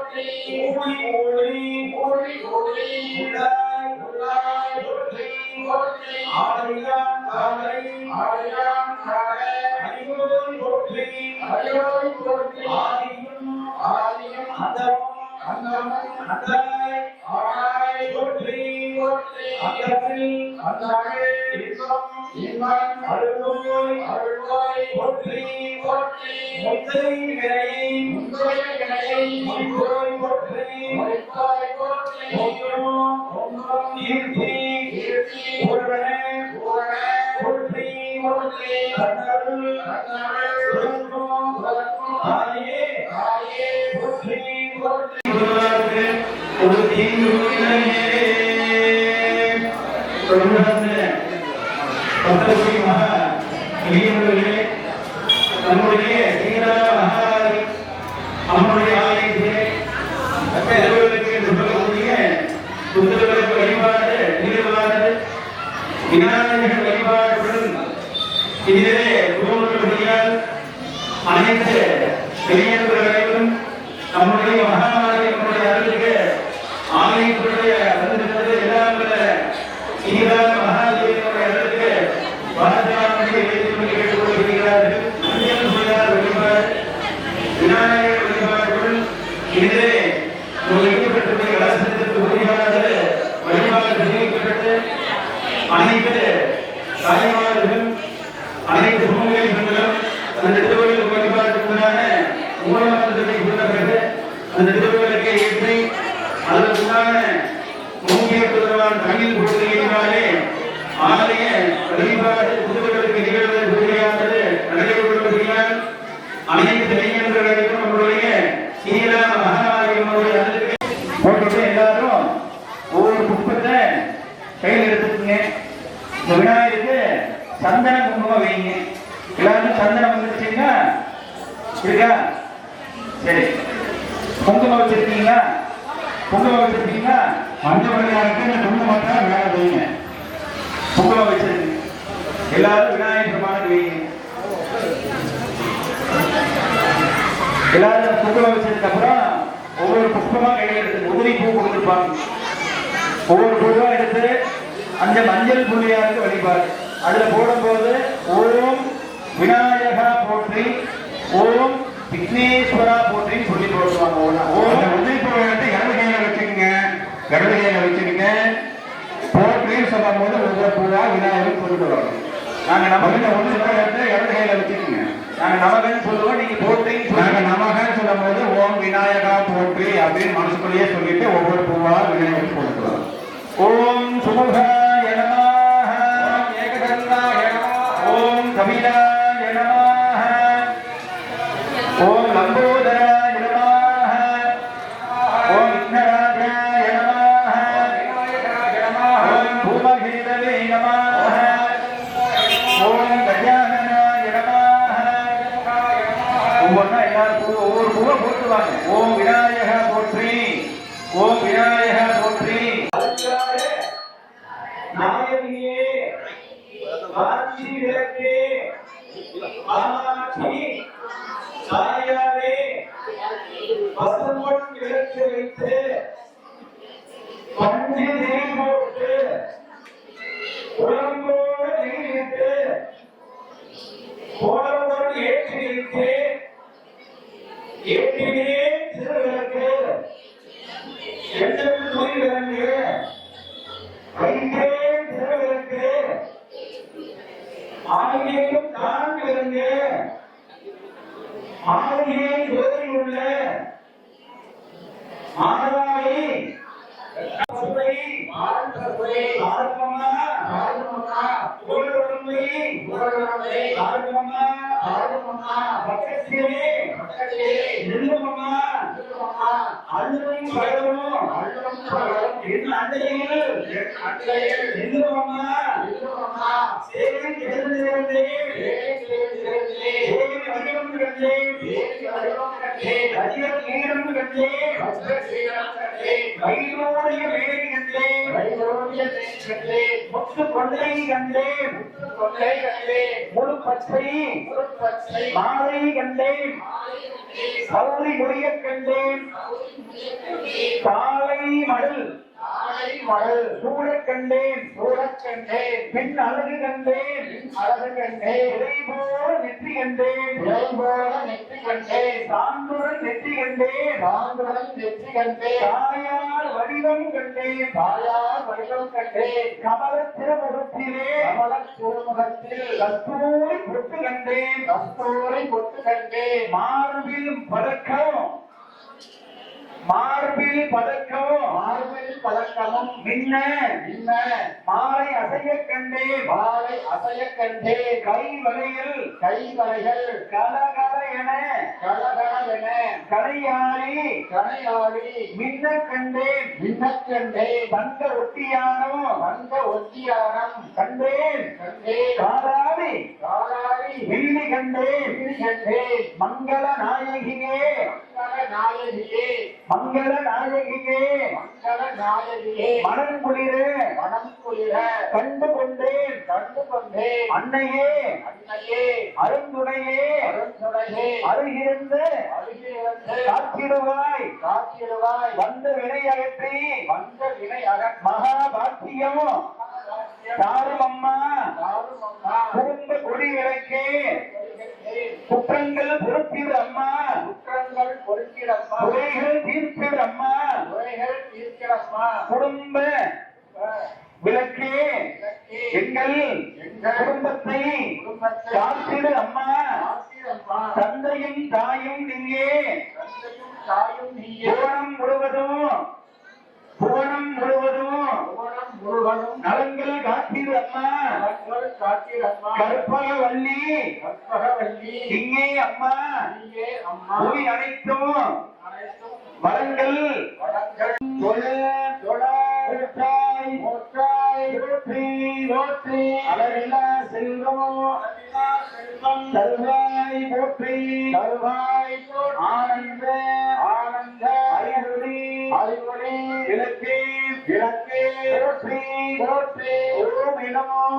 போற்றி ஊழி ஊழி ஊழி உள்ளாய் உள்ளாய் போற்றி போற்றி ஆரியான் காலை ஆரியான் காலை அடியோய் போற்றி அடியோய் போற்றி ஆதியும் ஆதியும் அந்தமும் அந்தமும் அந்தாய் ஆய் போற்றி போற்றி அந்தமில் அந்தாயே இன்பம் இன்பம் அருள்வோய் அருள்வோய் போற்றி போற்றி முத்தை வினையை முத்தை வினையை முத்தோய் போற்றி முத்தோய் போற்றி ஓம் ஓம் கீர்த்தி கீர்த்தி பூரணே பூரணே போற்றி போற்றி அருள் அருள் சுரக்கும் சுரக்கும் ஆயே ஆயே போற்றி போற்றி ஒரு தீங்குயிலே பத்தொன்பது மகா இளைஞர்களே நம்முடைய நம்முடைய ஆலயத்திலே சொல்லக்கூடிய புத்தகங்களுக்கு வழிபாடு நிகழ்வானது விநாயகர் வழிபாடுடன் இதிலே குருமுறையால் அனைத்து இளைஞர்களையும் நம்முடைய மகாநாயகனுடைய அருளுக்கு ஆலயத்துடைய வந்திருக்கிறது எல்லாம் மகாதேவனுடைய அருளுக்கு பாரதியாருடைய கேட்டுக்கொள்கிறார்கள் வழிபாடு விநாயகர் வழிபாடுடன் இதிலே வைக்கப்பட்டுள்ள கலாச்சாரத்திற்கு உரிமையாக வழிபாடு தெரிவிக்கப்பட்டு அனைத்து தாய்மார்களும் அனைத்து சமூகங்களும் அந்த திருவள்ளுவர் வழிபாட்டுக்குள்ளான மூலமானத்தை கொண்டவர்கள் அந்த திருவள்ளுவரை ஏற்றி அதற்குள்ளான முக்கியத்துவமான தமிழ் போட்டியினாலே ஆலய வழிபாடு திருவள்ளுவருக்கு நிகழ்வது நடைபெறுவதால் அனைத்து இளைஞர்களையும் நம்முடைய சீரா மகாநாயகனுடைய போட்டு எல்லாரும் ஒவ்வொரு புஷ்பத்தை கையில் எடுத்துக்கங்க. இந்த விநாயகருக்கு சந்தன குங்குமம் வைங்க. எல்லாரும் சந்தனம் வந்துருச்சுங்களா? இருக்கா? சரி. குங்குமம் வச்சிருக்கீங்களா? குங்குமம் வச்சிருக்கீங்களா? மஞ்சள் விநாயகருக்கு குங்குமம் தான் வேலை வைங்க. குங்குமம் வச்சிருக்கீங்க. எல்லாரும் விநாயகர் பெருமானுக்கு வைங்க. எல்லாரும் குங்குமம் வச்சதுக்கு அப்புறம் ஒவ்வொரு புஷ்பமா கையில் எடுத்து உதிரி பூ கொடுத்துருப்பாங்க. ஒவ்வொரு பூவா எடுத்து அந்த மஞ்சள் புள்ளியாருக்கு வழிபாடு அதுல போடும்போது ஓம் விநாயகா போற்றி ஓம் விக்னேஸ்வரா போற்றின்னு சொல்லி போடுவாங்க. ஓம் உதிரி பூவை எடுத்து இடது கையில வச்சுக்கோங்க. இடது கையில வச்சுக்கிங்க போற்றின்னு சொல்லும் போது ஒவ்வொரு பூவா விநாயகருக்கு கொண்டு வரணும். நாங்க நம்ம ஒன்று எடுத்து இடது கையில வச்சுக்கோங்க. நாங்க நமகன்னு சொல்லுவோம், நீங்க போற்றி. நாங்க நமகன்னு சொல்லும் போது ஓம் விநாயகா போற்றி அப்படின்னு மனசுக்குள்ளேயே சொல்லிட்டு ஒவ்வொரு பூவா விநாயகர் போட்டுக்கலாம். ஓம் சுமுகாய நமஹ ஏகதந்தாய நமஹ ஓம் கபிலாய நமஹ ஓம் லம்போதராய நமஹ ஓம் விக்னராஜாய நமஹ ஓம் பூமகீதவே நமஹ ஓம் கஜானனாய நமஹ. ஒவ்வொன்றா எல்லாரும் ஒவ்வொரு பூவை போட்டுவாங்க. ஓம் விநாயகா போற்றி ஓம் விநாயகா போற்றி. நாயகியே காட்சி விளக்கே ஆட்சி தாயாரே பசும்பொன் விளக்கு வைத்து பஞ்சு நெய் போட்டு உடம்போடு நீரிட்டு போடவோடு ஏற்றி வைத்து ஏற்றினே திருவிளக்கு எண்ணம் துணி விளங்கு வைத்தேன் திருவிளக்கு ஆகியும் தான் விளங்கு ஆகியே ஜோதியில் உள்ள மாதவாயி முழு பச்சை மாலை கண்டேன் சௌரி முடிய கண்டேன் தாளை மடல் சூழக் கண்டேன் பின் அழகு கண்டேன் இதை போல நெற்றி கண்டேன் சான்றுடன் நெற்றி கண்டேன் தாயார் வடிவம் கண்டேன் கமல திருமுகத்திலே கஸ்தூரி பொட்டு கண்டேன் மார்பில் பதக்கமும் மின்ன மாலை அசைய கண்டேன் கை வளையல் கலகல என கலையாளி மின்ன கண்டேன் தங்க ஒட்டியானம் கண்டேன் காலாடி வில்லி கண்டேன் மங்கள நாயகியே மனம் குளிர கண்டு கொண்டேன் அன்னையே அருந்துணையே அருகிருந்து காத்திடுவாய் வந்த வினை அகற்றி மகாபாக்கியம் தாரும் அம்மா குடும்ப கொடி விளக்கே குற்றங்கள் பொறுத்திடு அம்மா குறைகள் தீர்த்திடு அம்மா குடும்ப விளக்கே எங்கள் குடும்பத்தை காத்திடு அம்மா தந்தையும் தாயும் நீயே புவனம் முழுவதும் நலங்கள் காத்திடு அம்மா கற்பக வள்ளி இங்கே அம்மா புவி அனைத்தும் வளங்கள் அளவில்லா செல்வம் தருவாய் போற்றி ஆனந்த அறிவுரை விளக்கே போற்றி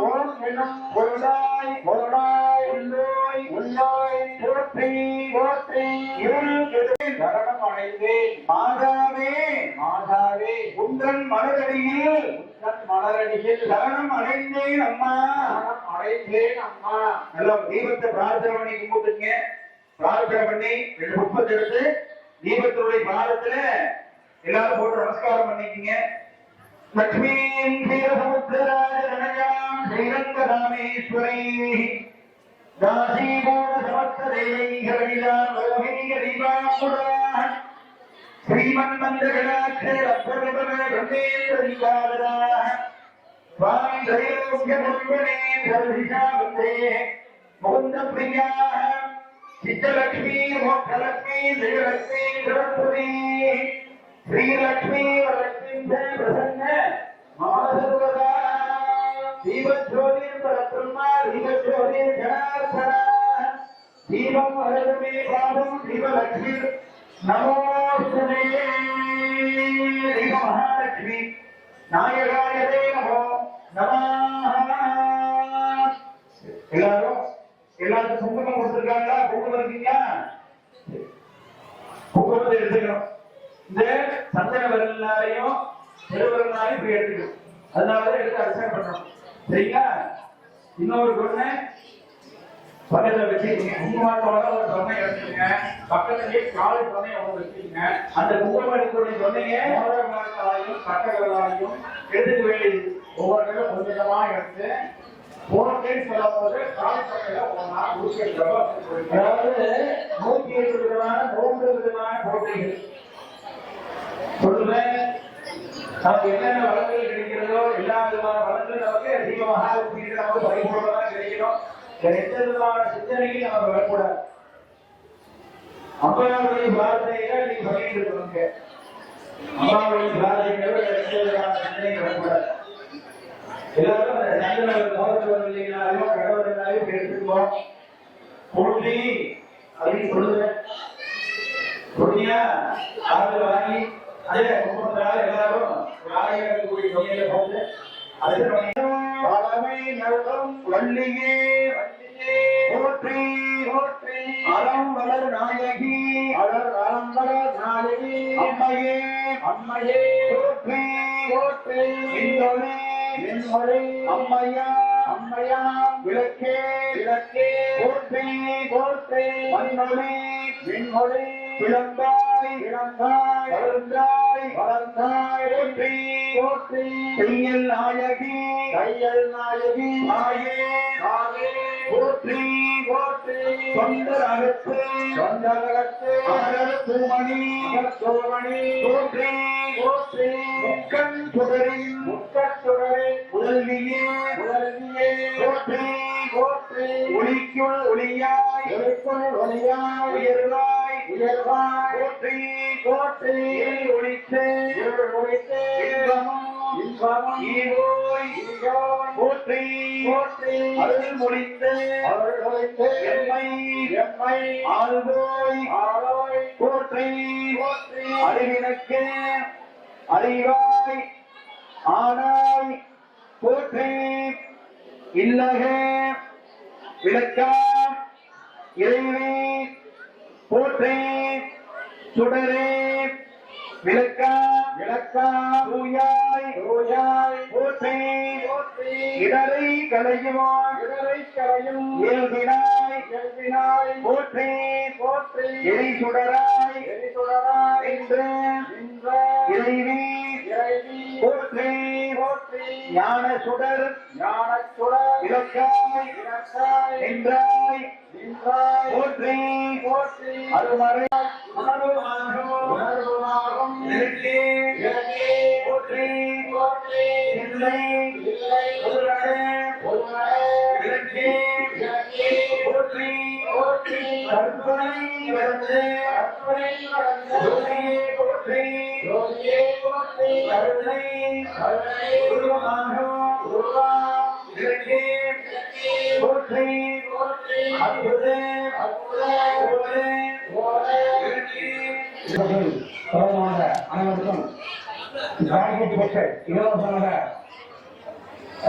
ஓம் எனும் பொருளாய் உள்ளோய் போற்றி இருள் சரணம் அடைந்தேன் மாதாவே உந்தன் மலரடியில் சரணம் அடைந்தேன் அம்மா நல்லா தீபத்தை பிரார்த்தனை பண்ணி கும்பிட்டுங்க. பிரார்த்தனை பண்ணி 2 புஷ்பத்தை எடுத்து தீபத்தினுடைய பாதத்துல எல்லாரும் போட்டு நமஸ்காரம் பண்ணிக்கீங்க. லட்சுமீம் க்ஷீரசமுத்திராஜனயாம் ஸ்ரீரங்கராமேஸ்வரை தாசீபூர்ண சமஸ்ததேவைகரணிலாம் ரோஹிணிகரிவாமுரா ஸ்ரீமன்மந்தகடாட்சரப்பரபர பிரம்மேந்திரவிகாரா स्वामी त्रैलोक्य मुनिवने सर्वदिशा वन्दे मुकुन्द प्रिया चित्तलक्ष्मी मोक्षलक्ष्मी श्रीलक्ष्मी सरस्वती श्रीलक्ष्मी वरलक्ष्मी प्रसन्न महासर्वदा दीपज्योतिर्परब्रह्मा दीपज्योतिर्जनार्दना दीपं हरतु मे पादं दीपलक्ष्मी नमोस्तुते दीपमहालक्ष्मी नायकाय नमो எல்லாரும் குங்குமம் கொடுத்திருக்காங்களா? குங்குமம் இருக்கீங்களா? குங்குமத்தை எடுத்துக்கணும். இந்த சந்தன விரல்னாலையும் பெருவிரல்னாலையும் இப்படி எடுத்துக்கணும். அதனாலதான் எடுத்து அர்ச்சனை பண்ணணும். சரிங்களா? இன்னொரு பொண்ணு பக்கத்துல வச்சுக்கீங்க. குங்குமத்தோட ஒரு தொன்னை எடுத்துக்கங்க. பக்கத்துலயே காலை தொன்னை அவங்க வச்சுக்கீங்க. அந்த குங்குமம் எடுக்கக்கூடிய தொன்னைய மோதிரங்களாலையும் கட்டங்களாலையும் எடுத்துக்க வேண்டியது. ஒவ்வொரு நேரம் கொஞ்சமா எடுத்து போனேன்னு சொல்லும் போது காலை தொன்னையில அதாவது 107 விதமான 3 விதமான போட்டிகள் சொல்லுவேன். நமக்கு என்னென்ன வளங்கள் கிடைக்கிறதோ எல்லா விதமான வளங்களும் நமக்கு தீப மகாலட்சுமி நமக்கு பரிபூர்ணமா கிடைக்கணும். எந்த விதமான சிந்தனையும் நமக்கு வரக்கூடாது. அம்மாவுடைய பிரார்த்தனையில நீங்க சொல்லிட்டு இருக்கணுங்க. அம்மாவுடைய பிரார்த்தனையோட எந்த விதமான சிந்தனையும் வரக்கூடாது. எல்லாரும் சந்தன மோதிரம் இல்லைங்கனாலும் கடவுளாலும் எடுத்துக்குவோம். போட்டி அப்படின்னு சொல்லுவேன். பொறுமையா ஆறுதல் வாங்கி அதே குடும்பத்தினால எல்லாரும் ஆலயங்களுக்கு கூடிய தொகையில போட்டு அதுக்கு வள்ளியே போற்றி போற்றி அறம் வளர் நாயகி அறம் வளர் நாயகி அம்மையே அம்மையே போற்றி போற்றி இன்னொரு அம்மையா அம்மையா விளக்கே விளக்கே போற்றி போற்றி மண்ணொளி விண்ணொளி இளந்தாய் இளந்தாய் வளர்ந்தாய் வளர்ந்தாய் போற்றி போற்றி கையல் நாயகி கையல் நாயகி ஆயே ஆயே போற்றி போற்றி தொண்டர் அகத்து தொண்டர் அகத்து அகர் தூமணி தூமணி போற்றி போற்றி முக்கண் சுடரின் முக்கண் சுடரின் முதல்வியே முதல்வியே போற்றி போற்றி ஒளிக்குள் ஒளியாய் ஒளிக்குள் ஒளியாய் உயர்வாய் உயர்வாய் போற்றி போற்றி ஒளித்து ஒளித்து இன்பமும் ஈவோய் போற்றி போற்றி அருள் மொழித்து அருள் மொழித்து எம்மை எம்மை ஆழ்வோய் ஆழ்வோய் போற்றி போற்றி அறிவினக்கு அறிவாய் ஆனாய் போற்றி இல்லக விளக்கம் இறைவே போற்றி சுடரே விளக்கம் விளக்கம் தூயாய் தூயாய் போற்றி போற்றி இடரை களையுமாய் இடரை களையும் இயல்பினாய் இயல்பினாய் போற்றி போற்றி எரி சுடராய் எரி சுடராய் என்று இறைவி இறைவி போற்றி போற்றி ஞான சுடர் ஞான சுடர் விளக்காய் விளக்காய் நின்றாய் நின்றாய் போற்றி போற்றி அருமறை உணர்வுமாகும் இலக்கே இலக்கே போற்றி போற்றி இல்லை இல்லை ஒருவரே ஒருவரே இலக்கே இலக்கே போற்றி போற்றி கற்பனை வந்து கற்பனை வந்து ஜோதியே போற்றி ஜோதியே போற்றி கருணை கருணை உருவமாகும் உருவா இலக்கே போற்றி போற்றி அற்புத அற்புத ஓரே ஓரே இலக்கே அனைவருக்கும் ராணிக்கு பெற்ற இலவசமாக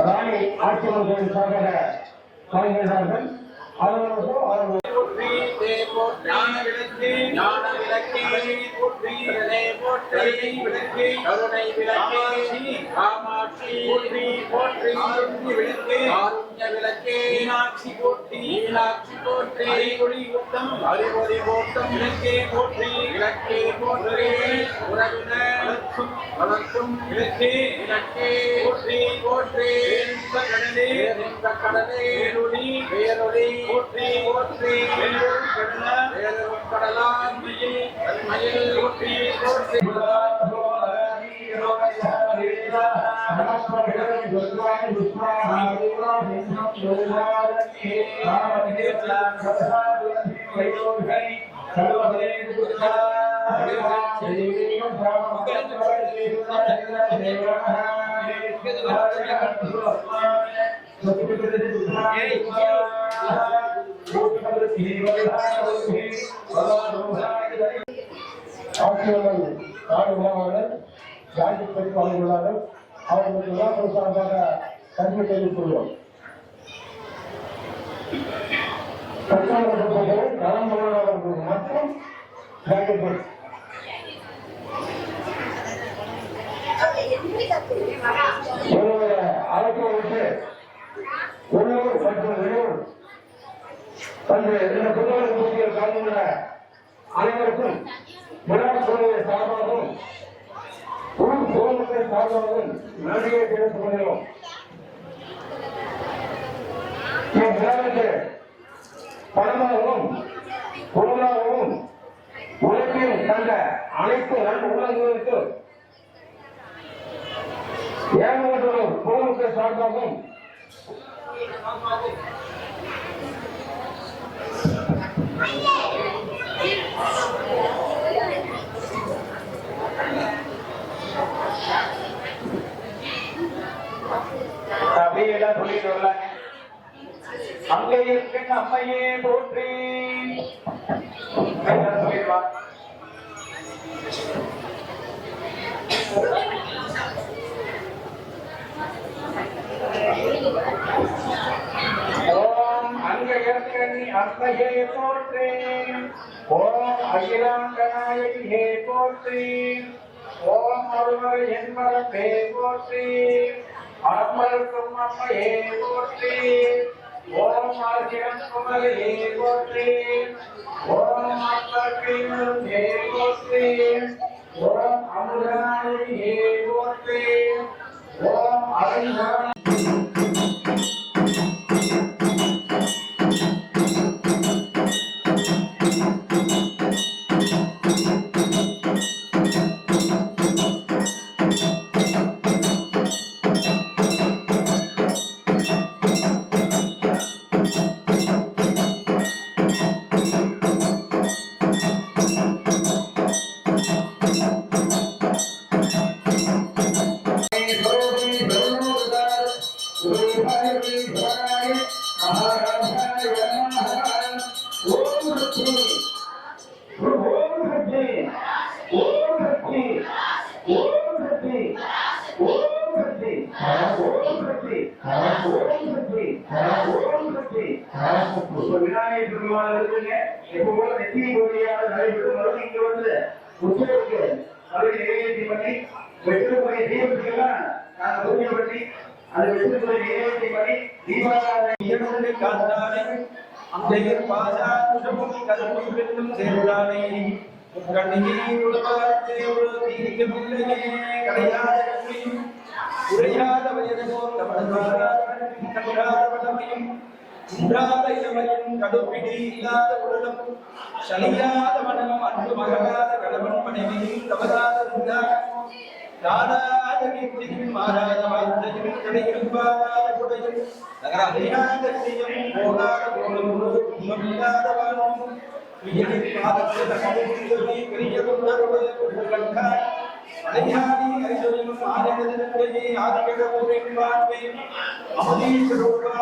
ராணி ஆட்சியமைச்சரின் சார்பாக கலைஞர்கள் அவர்களுக்கும் ஞான விளக்கு ஞான விளக்கே போற்றி போற்றி விளக்கு கருணை விளக்கே காமாட்சி போற்றி போற்றி விளக்கு காருண்ய விளக்கே மீனாட்சி போற்றி மீனாட்சி போற்றி அறிவொளி ஓட்டம் அறிவொளி ஓட்டம் விளக்கே போற்றி விளக்கே போற்றி உறவினர் வளர்க்கும் விளக்கே விளக்கே போற்றி போற்றி கடலே கடலே வேரொளி வேரொளி போற்றி போற்றி கடலாம் மயில் போற்றி போற்றி அவர்களுக்கு சார்பாக கல்வி தெரிவித்துள்ளோம். மற்றும் அழைப்பு விட்டு உள்ளூர் மற்றும் வெளியூர் இந்த புத்தக கலந்துள்ள அனைவருக்கும் விழாக்குழுவை சார்பாகவும் ஊர் பொதுமக்கள் சார்பாகவும் நன்றியை தெரிவித்துக் கொள்கிறோம். இவ்விழாவிற்கு பணமாகவும் பொருளாகவும் உழைப்பில் தந்த அனைத்து நன் உள்ளங்களுக்கு ஏகமற்றோர் பொதுமக்கள் சார்பாகவும் அப்படியெல்லாம் சொல்லிட்டு வரலாங்க. அங்கே இருக்கின்ற அம்மையே போற்றி சொல்லிடுவாங்க. ஓம் அங்கே அங்கயற்கனி அன்னையே போற்றி. ஓம் அகிலாண்டநாயகியே போற்றி. ஓம் ஒருவரை என்பரப்பே போற்றி. அறம்பருக்கும் அம்மையே போற்றி. ஓம் ஆசிரம் குமரையே போற்றி. ஓம் ஆத்மீயே போற்றி. ஓம் அமுதநாயகியே போற்றி. ஓம் அருள்வரம் விநாயகர் பெருமாள் இருக்குங்க. எப்ப போல நெத்தி கோழியாக நடைபெறும் இங்க வந்து உச்சருக்கு அதை நிறைவேற்றி பண்ணி வெற்றிமுறை தீபத்துக்கெல்லாம் நாங்க பூஜை பண்ணி அதை வெற்றிமுறை நிறைவேற்றி பண்ணி தீபாவளி காத்தானே அந்த பாசாமும் கருமை வெல்லும் சேர்ந்தானே உரையாத வயதோர் குன்றாத இளமையும் கடுப்பிடி இல்லாத உலகம் சலியாத மனம் அன்பு மகளாத கணவன் மனைவியும் தவறாத தாராத கீர்த்தியும் மாறாத வார்த்தையும் கடையும் பாராத குடையும் நகராத செய்யும் போகாத போலும் துன்பமில்லாத வாழும் உயிரின் பாதத்தில் தகவல் பெரிய கொண்டாடுவதற்காய் அடையாதி அறிதலும் ஆதிக்கத்திலே ஆதிக்க வாழ்வே அமதீஸ்வரூபா